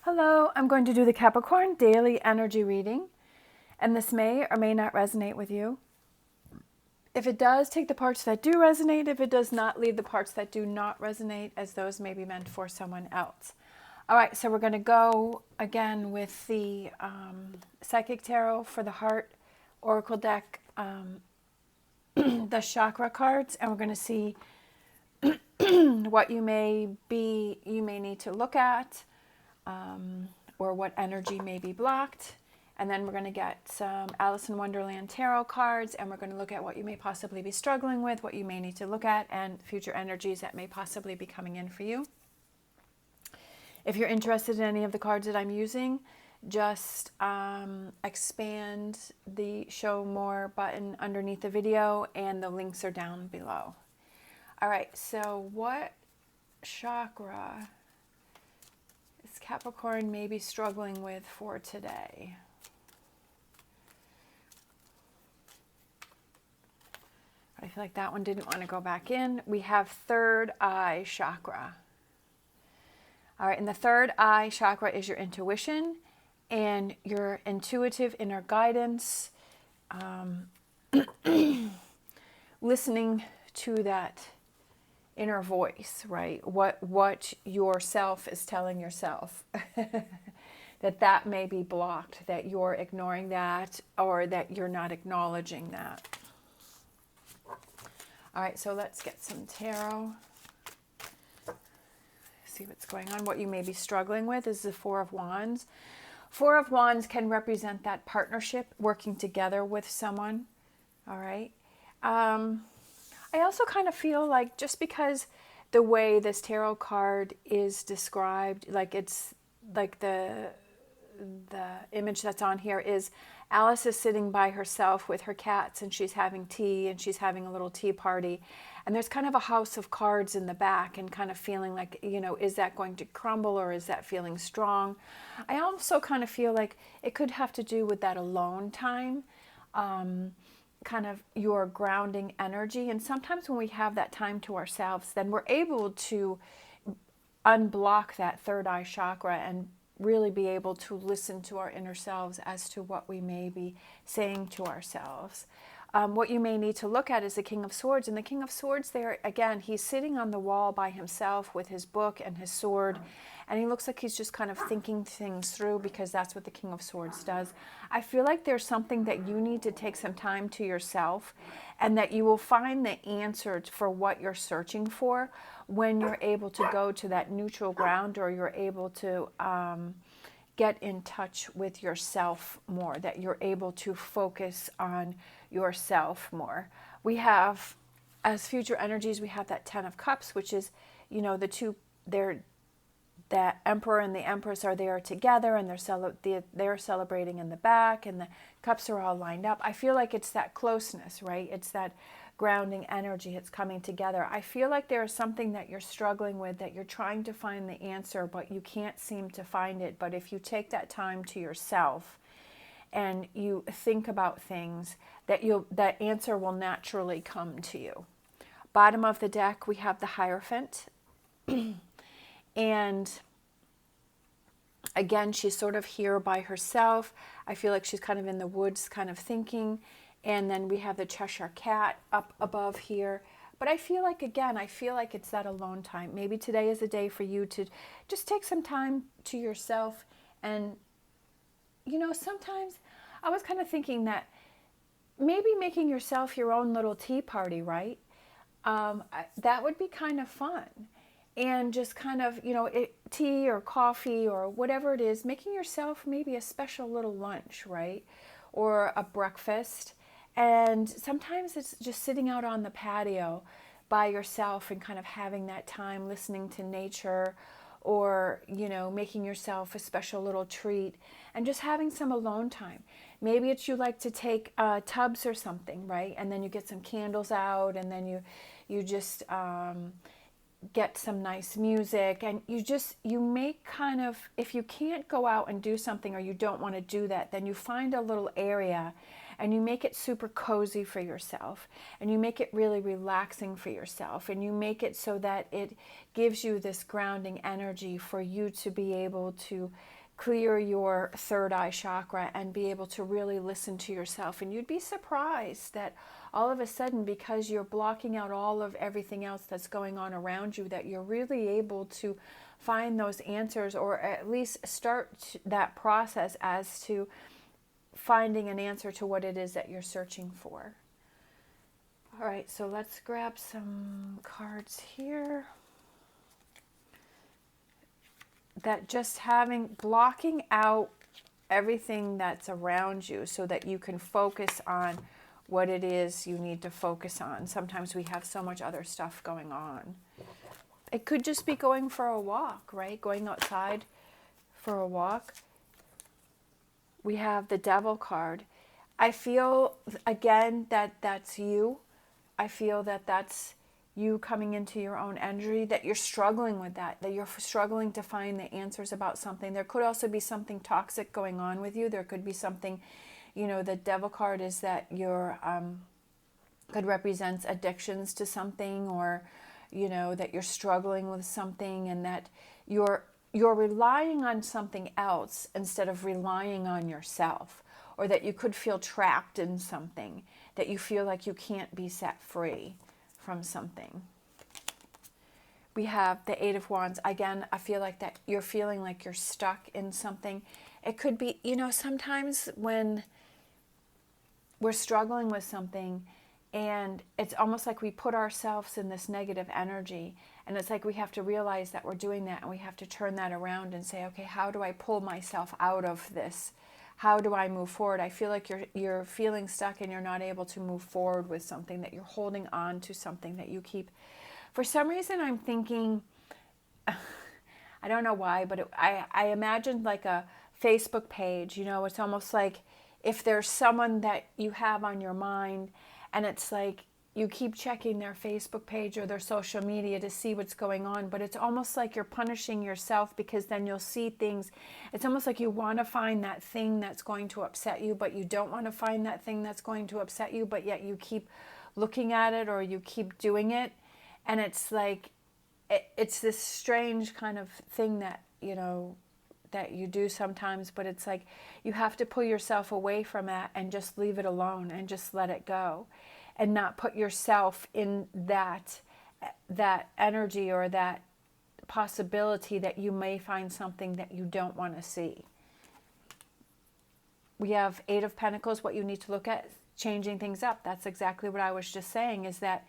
Hello, I'm going to do the Capricorn daily energy reading, and this may or may not resonate with you. If it does, take the parts that do resonate. If it does not, leave the parts that do not resonate, as those may be meant for someone else. All right, so we're going to go again with the Psychic Tarot for the Heart Oracle deck, the chakra cards, and we're going to see what you may need to look at, or what energy may be blocked. And then we're going to get some Alice in Wonderland tarot cards, and we're going to look at what you may possibly be struggling with, what you may need to look at, and future energies that may possibly be coming in for you. If you're interested in any of the cards that I'm using, just expand the show more button underneath the video, and the links are down below. All right, so what chakra is Capricorn may be struggling with for today? I feel like that one didn't want to go back in. We have third eye chakra. All right, and the third eye chakra is your intuition and your intuitive inner guidance, listening to that inner voice, right? What yourself is telling yourself. that may be blocked, that you're ignoring that, or that you're not acknowledging that. All right, so let's get some tarot. See what's going on. What you may be struggling with is the Four of Wands. Four of Wands can represent that partnership, working together with someone. All right. I also kind of feel like, just because the way this tarot card is described, like it's like the image that's on here is Alice is sitting by herself with her cats, and she's having tea, and she's having a little tea party, and there's kind of a house of cards in the back, and kind of feeling like, you know, is that going to crumble, or is that feeling strong? I also kind of feel like it could have to do with that alone time, kind of your grounding energy. And sometimes when we have that time to ourselves, then we're able to unblock that third eye chakra and really be able to listen to our inner selves as to what we may be saying to ourselves. What you may need to look at is the King of Swords. And the King of Swords there, again, he's sitting on the wall by himself with his book and his sword. And he looks like he's just kind of thinking things through, because that's what the King of Swords does. I feel like there's something that you need to take some time to yourself, and that you will find the answer for what you're searching for when you're able to go to that neutral ground, or you're able to get in touch with yourself more, that you're able to focus on yourself more. We have, as future energies, we have that Ten of Cups, which is, you know, the two, the Emperor and the Empress are there together, and they're celebrating in the back, and the cups are all lined up. I feel like it's that closeness, right? It's that grounding energy. It's coming together. I feel like there is something that you're struggling with, that you're trying to find the answer, but you can't seem to find it. But if you take that time to yourself and you think about things, that answer will naturally come to you. Bottom of the deck, we have the Hierophant. And again, she's sort of here by herself. I feel like she's kind of in the woods, kind of thinking. And then we have the Cheshire Cat up above here. But I feel like, again, it's that alone time. Maybe today is a day for you to just take some time to yourself. And, you know, sometimes I was kind of thinking that maybe making yourself your own little tea party, right? That would be kind of fun. And just kind of, you know, tea or coffee or whatever it is, making yourself maybe a special little lunch, right? Or a breakfast. And sometimes it's just sitting out on the patio by yourself and kind of having that time listening to nature, or, you know, making yourself a special little treat and just having some alone time. Maybe it's you like to take tubs or something, right? And then you get some candles out, and then you just get some nice music, and you make kind of, if you can't go out and do something, or you don't want to do that, then you find a little area and you make it super cozy for yourself, and you make it really relaxing for yourself, and you make it so that it gives you this grounding energy for you to be able to clear your third eye chakra and be able to really listen to yourself. And you'd be surprised that all of a sudden, because you're blocking out all of everything else that's going on around you, that you're really able to find those answers, or at least start that process as to finding an answer to what it is that you're searching for. All right, so let's grab some cards here. That just blocking out everything that's around you so that you can focus on what it is you need to focus on. Sometimes we have so much other stuff going on. It could just be going for a walk, right? Going outside for a walk. We have the Devil card. I feel, again, that that's you. I feel that that's you coming into your own energy, that you're struggling with that you're struggling to find the answers about something. There could also be something toxic going on with you. There could be something, the Devil card is that you're, could represent addictions to something, or, that you're struggling with something, and that you're relying on something else instead of relying on yourself, or that you could feel trapped in something, that you feel like you can't be set free from something. We have the Eight of Wands. Again, I feel like that you're feeling like you're stuck in something. It could be, sometimes when we're struggling with something, and it's almost like we put ourselves in this negative energy, and it's like we have to realize that we're doing that, and we have to turn that around and say, okay, how do I pull myself out of this? How do I move forward? I feel like you're feeling stuck, and you're not able to move forward with something, that you're holding on to something that you keep. For some reason, I'm thinking, I don't know why, but I imagined like a Facebook page. It's almost like if there's someone that you have on your mind, and it's like you keep checking their Facebook page or their social media to see what's going on, but it's almost like you're punishing yourself, because then you'll see things. It's almost like you want to find that thing that's going to upset you, but you don't want to find that thing that's going to upset you, but yet you keep looking at it, or you keep doing it. And it's like, it's this strange kind of thing that, that you do sometimes, but it's like you have to pull yourself away from that and just leave it alone and just let it go, and not put yourself in that energy or that possibility that you may find something that you don't want to see. We have Eight of Pentacles. What you need to look at, changing things up. That's exactly what I was just saying, is that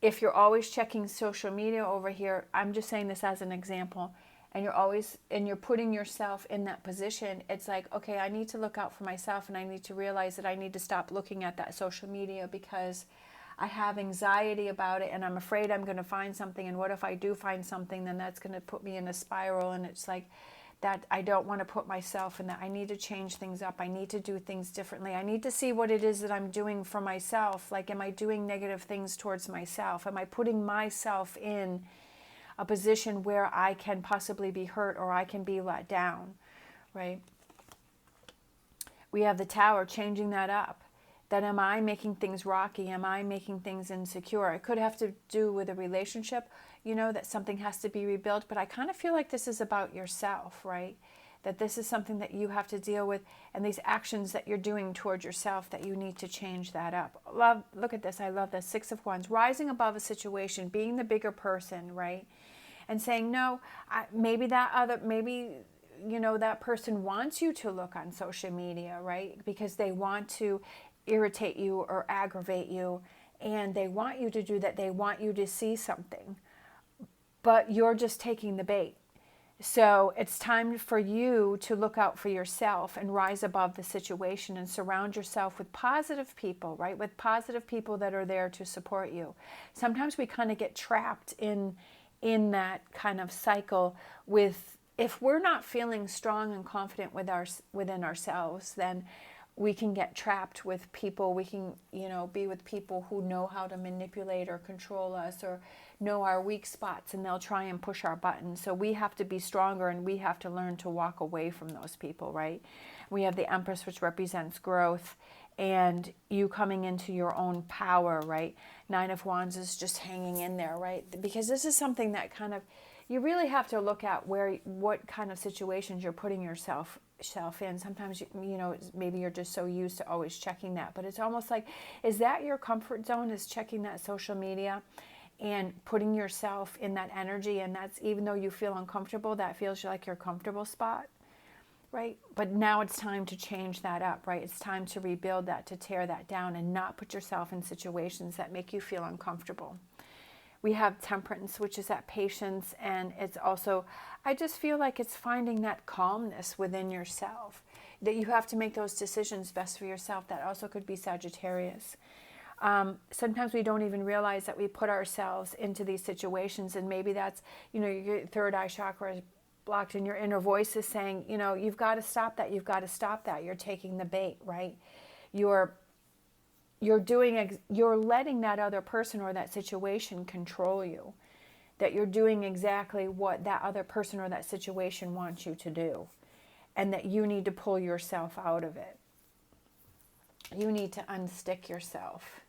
if you're always checking social media over here, I'm just saying this as an example, and you're putting yourself in that position, it's like, okay, I need to look out for myself, and I need to realize that I need to stop looking at that social media, because I have anxiety about it, and I'm afraid I'm going to find something, and what if I do find something, then that's going to put me in a spiral, and it's like that I don't want to put myself in that. I need to change things up. I need to do things differently. I need to see what it is that I'm doing for myself. Like, am I doing negative things towards myself? Am I putting myself in a position where I can possibly be hurt, or I can be let down, right? We have the Tower, changing that up. That, am I making things rocky? Am I making things insecure? It could have to do with a relationship, that something has to be rebuilt, but I kind of feel like this is about yourself, right? That this is something that you have to deal with, and these actions that you're doing towards yourself, that you need to change that up. Look at this. I love this. Six of Wands, rising above a situation, being the bigger person, right? And saying, no, maybe that person wants you to look on social media, right? Because they want to irritate you or aggravate you, and they want you to do that. They want you to see something, but you're just taking the bait. So it's time for you to look out for yourself and rise above the situation, and surround yourself with positive people, right? With positive people that are there to support you. Sometimes we kind of get trapped in that kind of cycle with, if we're not feeling strong and confident within ourselves, then we can get trapped with people. We can, be with people who know how to manipulate or control us or know our weak spots, and they'll try and push our buttons. So we have to be stronger, and we have to learn to walk away from those people, right? We have the Empress, which represents growth and you coming into your own power, right? Nine of Wands is just hanging in there, right? Because this is something that kind of, you really have to look at what kind of situations you're putting yourself in. Sometimes, maybe you're just so used to always checking that, but it's almost like, is that your comfort zone, is checking that social media and putting yourself in that energy? And that's, even though you feel uncomfortable, that feels like your comfortable spot, right? But now it's time to change that up, right? It's time to rebuild that, to tear that down and not put yourself in situations that make you feel uncomfortable. We have Temperance, which is that patience, and it's also, I just feel like it's finding that calmness within yourself, that you have to make those decisions best for yourself. That also could be Sagittarius. Sometimes we don't even realize that we put ourselves into these situations, and maybe that's, your third eye chakra is blocked and your inner voice is saying, you've got to stop that, you've got to stop that. You're taking the bait, right? You're letting that other person or that situation control you, that you're doing exactly what that other person or that situation wants you to do, and that you need to pull yourself out of it. You need to unstick yourself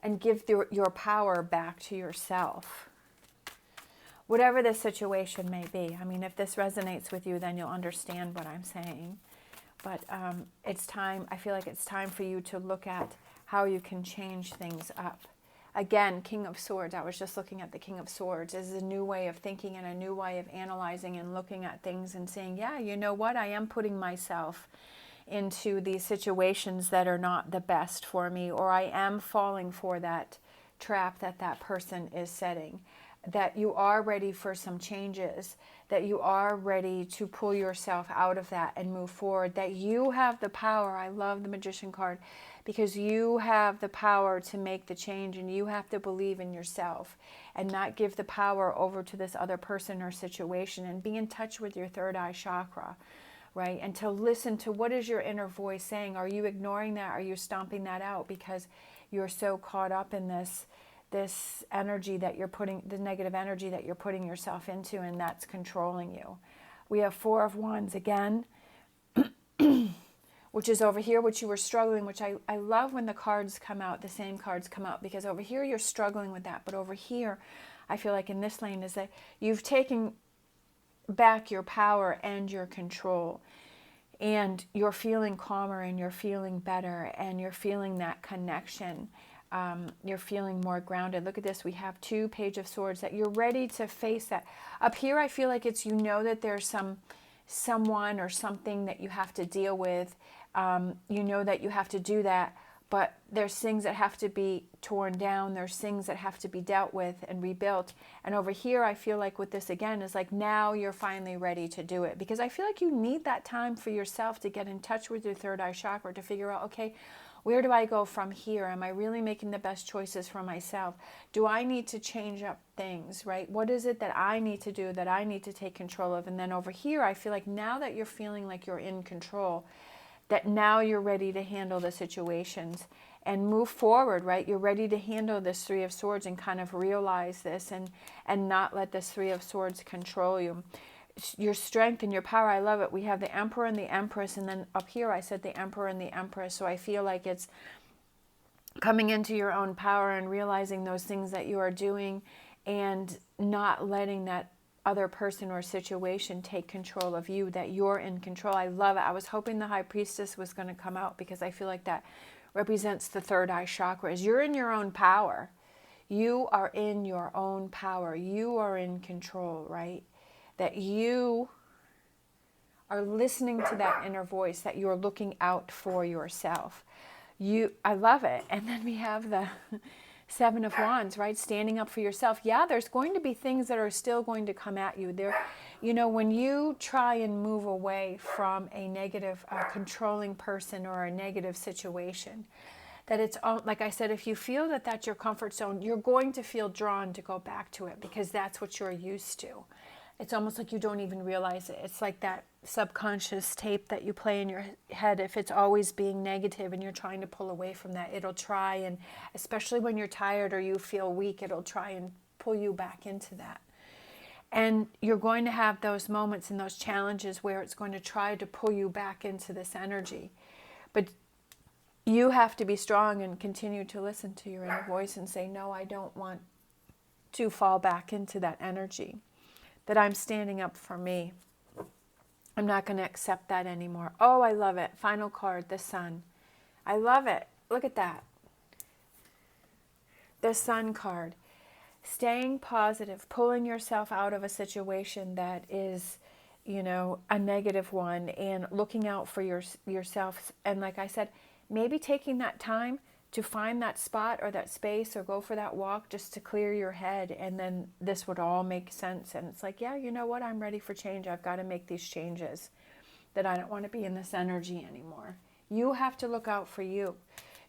and give your power back to yourself. Whatever the situation may be. I mean, if this resonates with you, then you'll understand what I'm saying. But it's time, I feel like it's time for you to look at how you can change things up. Again, King of Swords, I was just looking at the King of Swords. This is a new way of thinking and a new way of analyzing and looking at things and saying, yeah, you know what, I am putting myself into these situations that are not the best for me, or I am falling for that trap that person is setting. That you are ready for some changes, that you are ready to pull yourself out of that and move forward, that you have the power. I love the Magician card, because you have the power to make the change, and you have to believe in yourself and not give the power over to this other person or situation, and be in touch with your third eye chakra, right? And to listen to what is your inner voice saying. Are you ignoring that? Are you stomping that out because you're so caught up in this energy that you're putting, the negative energy that you're putting yourself into, and that's controlling you? We have Four of Wands again, which is over here, which you were struggling, which I love when the cards come out, the same cards come out, because over here you're struggling with that. But over here, I feel like in this lane is that you've taken back your power and your control, and you're feeling calmer, and you're feeling better, and you're feeling that connection. You're feeling more grounded. Look at this. We have two Page of Swords, that you're ready to face that. Up here, I feel like it's, that there's someone or something that you have to deal with. That you have to do that, but there's things that have to be torn down. There's things that have to be dealt with and rebuilt. And over here, I feel like with this again is like, now you're finally ready to do it, because I feel like you need that time for yourself to get in touch with your third eye chakra, to figure out, okay, where do I go from here? Am I really making the best choices for myself? Do I need to change up things, right? What is it that I need to do, that I need to take control of? And then over here, I feel like now that you're feeling like you're in control, that now you're ready to handle the situations and move forward, right? You're ready to handle this Three of Swords and kind of realize this, and not let this Three of Swords control you. Your strength and your power, I love it. We have the Emperor and the Empress, and then up here I said the Emperor and the Empress. So I feel like it's coming into your own power and realizing those things that you are doing, and not letting that other person or situation take control of you, that you're in control. I love it. I was hoping the High Priestess was going to come out, because I feel like that represents the third eye chakra. Is you're in your own power. You are in your own power. You are in control, right? That you are listening to that inner voice, that you're looking out for yourself. I love it. And then we have the Seven of Wands, right? Standing up for yourself. Yeah, there's going to be things that are still going to come at you. When you try and move away from a negative, controlling person or a negative situation, that it's, like I said, if you feel that that's your comfort zone, you're going to feel drawn to go back to it, because that's what you're used to. It's almost like you don't even realize it. It's like that subconscious tape that you play in your head. If it's always being negative and you're trying to pull away from that, it'll try, and especially when you're tired or you feel weak, it'll try and pull you back into that. And you're going to have those moments and those challenges where it's going to try to pull you back into this energy. But you have to be strong and continue to listen to your inner voice and say, no, I don't want to fall back into that energy. That I'm standing up for me. I'm not going to accept that anymore. Oh, I love it. Final card, the Sun. I love it. Look at that. The Sun card. Staying positive, pulling yourself out of a situation that is, you know, a negative one, and looking out for yourself. And like I said, maybe taking that time to find that spot or that space or go for that walk just to clear your head, and then this would all make sense. And it's like, yeah, you know what, I'm ready for change. I've got to make these changes, that I don't want to be in this energy anymore. You have to look out for you.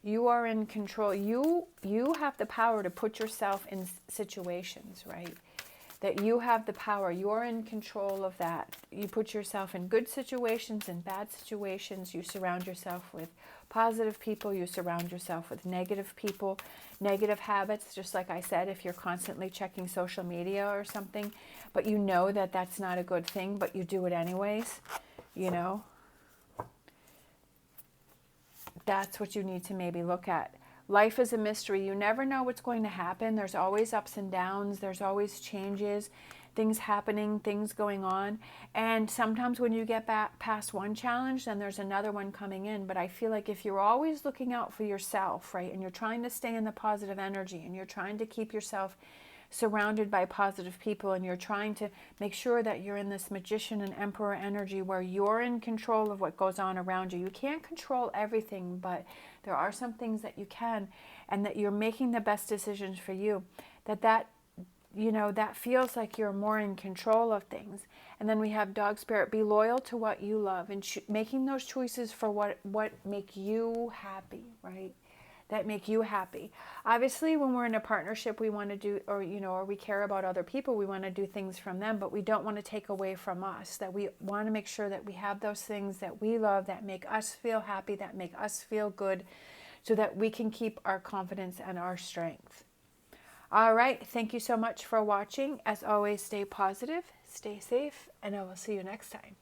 You are in control. You have the power to put yourself in situations, right? That you have the power. You're in control of that. You put yourself in good situations and bad situations. You surround yourself with positive people. You surround yourself with negative people, negative habits. Just like I said, if you're constantly checking social media or something, but you know that that's not a good thing, but you do it anyways, you know, that's what you need to maybe look at. Life is a mystery. You never know what's going to happen. There's always ups and downs. There's always changes, things happening, things going on. And sometimes when you get back past one challenge, then there's another one coming in. But I feel like if you're always looking out for yourself, right, and you're trying to stay in the positive energy, and you're trying to keep yourself surrounded by positive people, and you're trying to make sure that you're in this magician and emperor energy where you're in control of what goes on around you. You can't control everything, but there are some things that you can, and that you're making the best decisions for you, that you know, that feels like you're more in control of things. And then we have Dog Spirit. Be loyal to what you love, and making those choices for what make you happy, right? That make you happy. Obviously, when we're in a partnership, we want to do, or, you know, or we care about other people, we want to do things from them, but we don't want to take away from us. That we want to make sure that we have those things that we love, that make us feel happy, that make us feel good, so that we can keep our confidence and our strength. All right. Thank you so much for watching. As always, stay positive, stay safe, and I will see you next time.